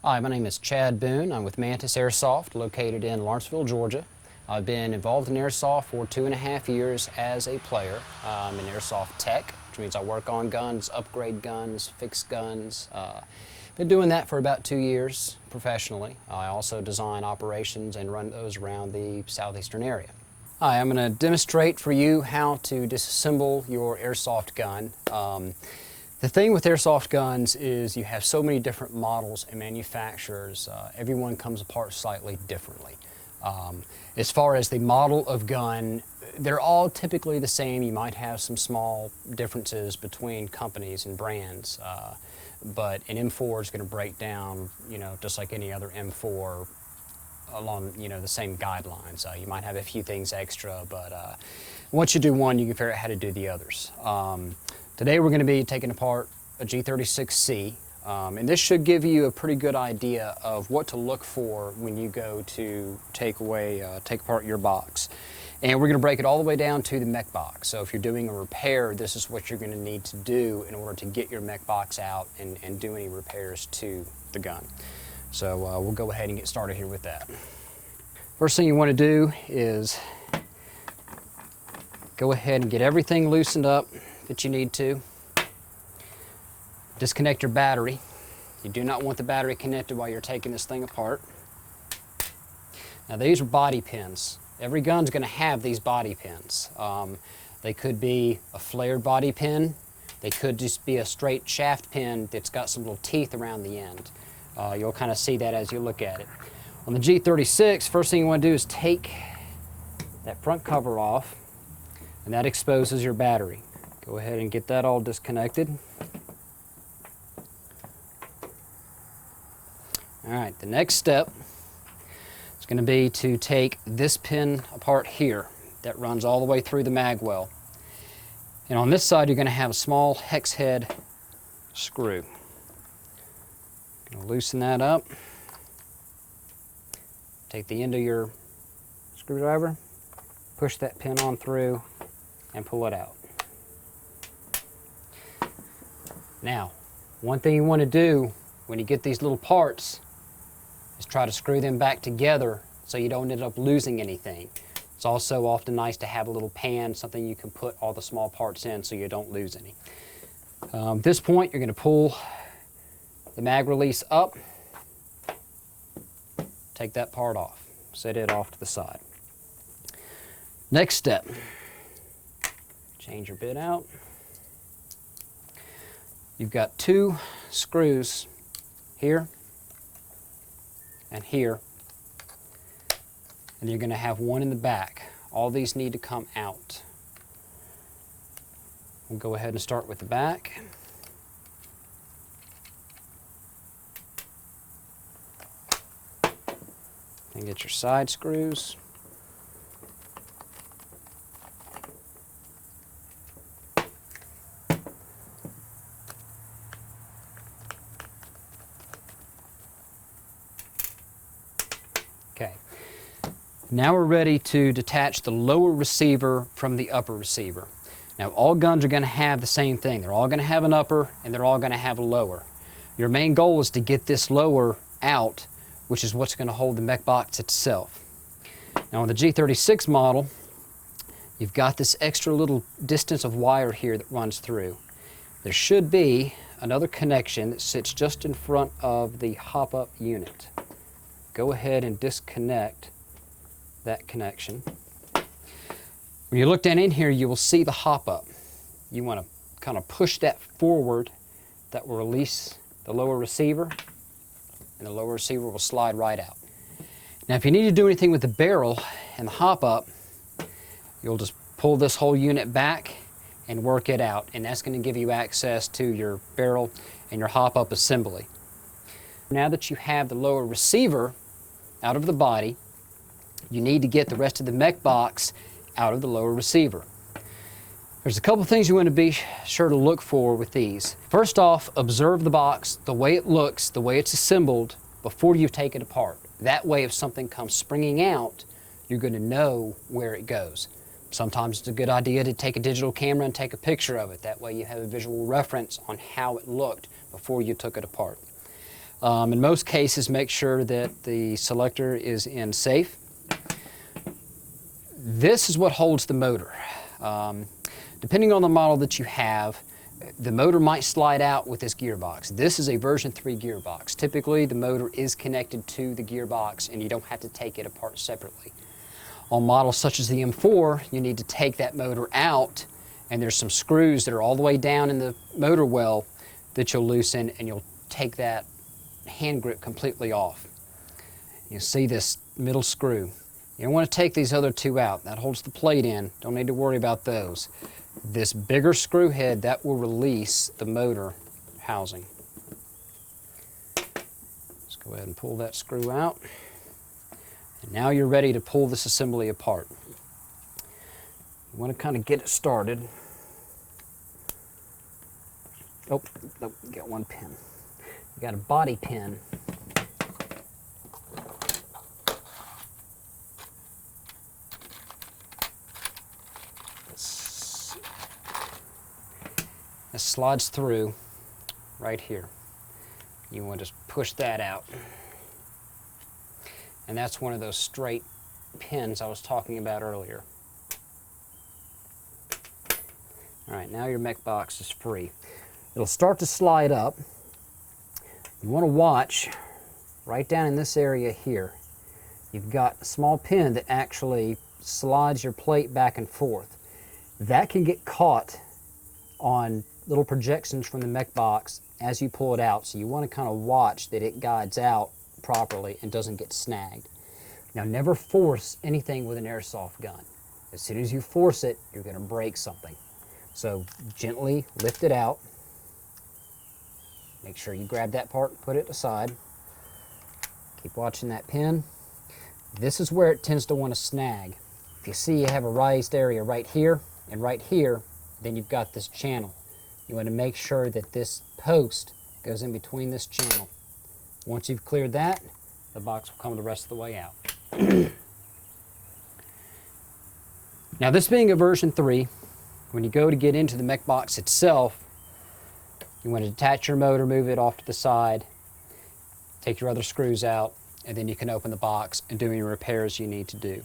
Hi, my name is Chad Boone. I'm with Mantis Airsoft, located in Lawrenceville, Georgia. I've been involved in Airsoft for 2.5 years as a player. I'm an Airsoft tech, which means I work on guns, upgrade guns, fix guns. Been doing that for about 2 years professionally. I also design operations and run those around the southeastern area. Hi, I'm going to demonstrate for you how to disassemble your Airsoft gun. The thing with airsoft guns is you have so many different models and manufacturers. Everyone comes apart slightly differently. As far as the model of gun, they're all typically the same. You might have some small differences between companies and brands, but an M4 is going to break down, just like any other M4 along, the same guidelines. You might have a few things extra, but once you do one, you can figure out how to do the others. Today we're going to be taking apart a G36C, and this should give you a pretty good idea of what to look for when you go to take apart your box. And we're going to break it all the way down to the mech box. So if you're doing a repair, this is what you're going to need to do in order to get your mech box out and do any repairs to the gun. So we'll go ahead and get started here with that. First thing you want to do is go ahead and get everything loosened up that you need to. Disconnect your battery. You do not want the battery connected while you're taking this thing apart. Now these are body pins. Every gun's going to have these body pins. They could be a flared body pin. They could just be a straight shaft pin that's got some little teeth around the end. You'll kind of see that as you look at it. On the G36, first thing you want to do is take that front cover off, and that exposes your battery. Go ahead and get that all disconnected. All right, the next step is going to be to take this pin apart here that runs all the way through the mag well. And on this side, you're going to have a small hex head screw. Going to loosen that up. Take the end of your screwdriver, push that pin on through, and pull it out. Now, one thing you want to do when you get these little parts is try to screw them back together so you don't end up losing anything. It's also often nice to have a little pan, something you can put all the small parts in so you don't lose any. At this point, you're going to pull the mag release up, take that part off, set it off to the side. Next step, change your bit out. You've got 2 screws here and here, and you're going to have one in the back. All these need to come out. We'll go ahead and start with the back. And get your side screws. Okay, now we're ready to detach the lower receiver from the upper receiver. Now all guns are going to have the same thing. They're all going to have an upper and they're all going to have a lower. Your main goal is to get this lower out, which is what's going to hold the mech box itself. Now on the G36 model, you've got this extra little distance of wire here that runs through. There should be another connection that sits just in front of the hop-up unit. Go ahead and disconnect that connection. When you look down in here, you will see the hop-up. You want to kind of push that forward. That will release the lower receiver, and the lower receiver will slide right out. Now if you need to do anything with the barrel and the hop-up, you'll just pull this whole unit back and work it out, and that's going to give you access to your barrel and your hop-up assembly. Now that you have the lower receiver out of the body, you need to get the rest of the mech box out of the lower receiver. There's a couple things you want to be sure to look for with these. First off, observe the box, the way it looks, the way it's assembled before you take it apart. That way if something comes springing out, you're going to know where it goes. Sometimes it's a good idea to take a digital camera and take a picture of it. That way you have a visual reference on how it looked before you took it apart. In most cases, make sure that the selector is in safe. This is what holds the motor. Depending on the model that you have, the motor might slide out with this gearbox. This is a version 3 gearbox. Typically, the motor is connected to the gearbox and you don't have to take it apart separately. On models such as the M4, you need to take that motor out, and there's some screws that are all the way down in the motor well that you'll loosen, and you'll take that hand grip completely off. You'll see this middle screw. You don't want to take these other two out. That holds the plate in. Don't need to worry about those. This bigger screw head, that will release the motor housing. Let's go ahead and pull that screw out. And now you're ready to pull this assembly apart. You want to kind of get it started. Oh, got one pin. You got a body pin. This slides through right here. You want to just push that out. And that's one of those straight pins I was talking about earlier. All right, now your mech box is free. It'll start to slide up. You want to watch right down in this area here. You've got a small pin that actually slides your plate back and forth. That can get caught on little projections from the mech box as you pull it out, so you want to kind of watch that it guides out properly and doesn't get snagged. Now, never force anything with an airsoft gun. As soon as you force it, you're going to break something. So gently lift it out. Make sure you grab that part and put it aside. Keep watching that pin. This is where it tends to want to snag. If you see you have a raised area right here and right here, then you've got this channel. You want to make sure that this post goes in between this channel. Once you've cleared that, the box will come the rest of the way out. Now, this being a version 3, when you go to get into the mech box itself, you want to detach your motor, move it off to the side, take your other screws out, and then you can open the box and do any repairs you need to do.